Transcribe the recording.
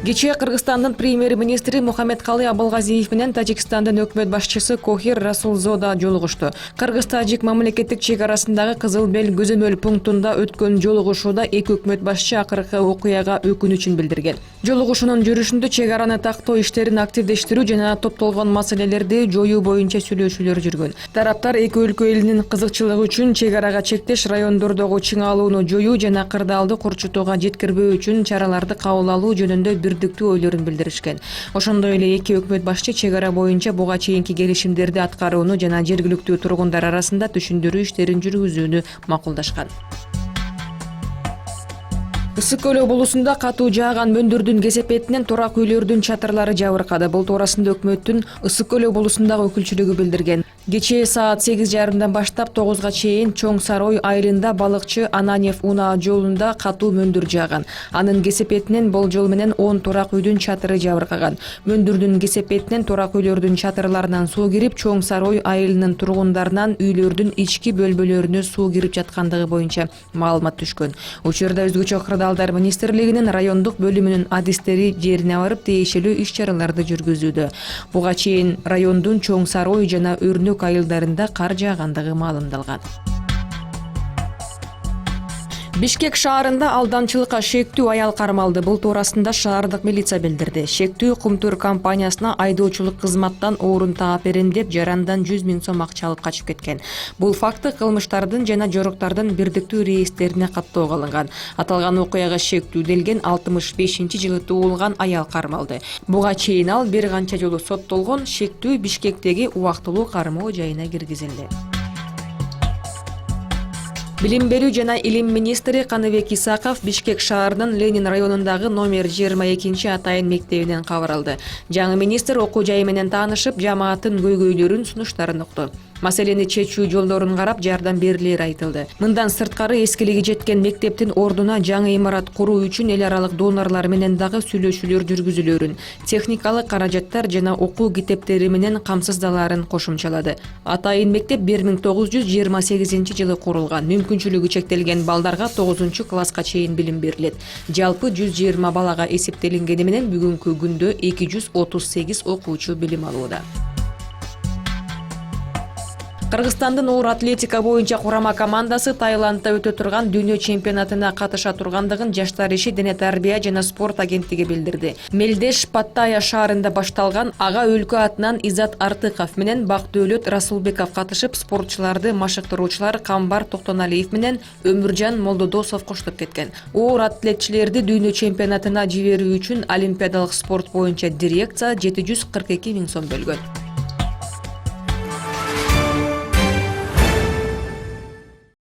Кечээ Кыргызстандын премьер-министри Мухаммедкалый Абылгазиев менен Тажикстандын өкмөт башчысы Кохир Расулзода жолугушту. Кыргыз-Тажик мамлекеттик чек арасындагы Кызыл Бел көзөмөл пунктунда өткөн жолугушууда эки өкмөт башчы акыркы окуяга өкүнүчүн билдирген. Жолугушуунун жүрүшүндө чек араны тактоо иштерин активдештирүү жана топтолгон маселелерди жоюу боюнча сүйлөшүүлөр жүргөн. Тараптар эки өлкө элинин кызыкчылыгы үчүн чек арага чектеш райондордогу чыңалууну жоюу жана кырдаалды курчутууга жеткирбөө үчүн чараларды кабыл алуу жөнүндө бирдиктүү ойлорун билдиришкен. Ошондой эле эки өкмөт башчы чек ара боюнча буга чейинки келишимдерди аткарууну жана жергиликтүү тургундар арасында түшүндүрүү иштерин жүргүзүүнү макулдашкан. Ысык-Көл облусунда катуу жааган мөндүрдүн кесепетинен турак үйлөрдүн чатырлары жабыркады. Бул туурасында өкмөттүн Ысык-Көл облусундагы өкүлчүлүгү билдирген. Кечээ саат 8:30 баштап 9га чейин Чоң Сарой айылында балыкчы Ананев унаа жолунда катуу мөндүр жааган. Анын кесепетинен болжол менен 10 турак үйдүн чатыры жабыркаган. Мөндүрдүн кесепетинен турак үйлөрдүн чатырларынан суу кирип, Чоң Сарой айылынын тургундарынан үйлөрдүн ички бөлмөлөрүнө суу кирип жаткандыгы боюнча маалымат түшкөн. Учурда өзгөчө кырдаалдар министрлигинин райондук бөлүмүнүн адистери жерине барып тиешелүү иш-чараларды жүргүзүүдө. Буга чейин райондун Чоң Сарой жана Өрнөк айылдарында кар жаагандыгы маалымдалган. Бишкек шаарында алданчылыкка шектүү аял кармалды. Бул туурасында шаардык милиция билдирди. Шектүү Кумтур компаниясына айдоочулук кызматтан орун таап берем деп жарандан 100 000 сом акча алып качып кеткен. Бул факты кылмыштардын жана жоруктардын бирдиктүү реестерине каттоого алынган. Аталган окуяга шектүүделген 65-жылы туулган аял кармалды. Буга чейин ал бир канча жолу соттолгон. Шектүү Бишкектеги убактылуу кармоо жайына киргизилди. Билим берүү жана илим министри Каныбек Исаков Бишкек шаарынын Ленин районундагы номер 22 атайын мектебинен кабар алды. Жаңы министр окуу жайы менен таанышып, жамааттын көйгөйлөрүн, сунуштарын укту. Маселени чечүү жолдорун карап, жардам берилери айтылды. Мындан сырткары эскилиги жеткен мектептин ордуна жаңы имарат куруу үчүн эл аралык донорлор менен дагы сүйлөшүүлөр жүргүзүлөрүн, техникалык каражаттар жана окуу китептери менен камсыздалаарын кошумчалады. Атайын мектеп 1928-жылы курулган. Мүмкүнчүлүгү чектелген балдарга 9-класска чейин билим берилет. Жалпы 120 балага эсептелингени менен бүгүнкү күндө 238 окуучу билим алууда. Кыргызстандын оор атлетика боюнча курама командасы Таиландда өтө турган дүйнө чемпионатына катыша тургандыгын Жаштар иши, дене тарбия жана спорт агенттиги билдирди. Мелдеш Паттайя шаарында башталган ага өлкө атынан Изат Артыков менен Бакдөөлөт Расулбеков катышып, спортчуларды машыктыруучулар Камбар Токтоналиев менен Өмүржан Молдодосов коштоп кеткен. Оор атлетчилерди дүйнө чемпионатына жиберүү үчүн Олимпиадалык спорт боюнча дирекция 742 000 сом бөлгөн.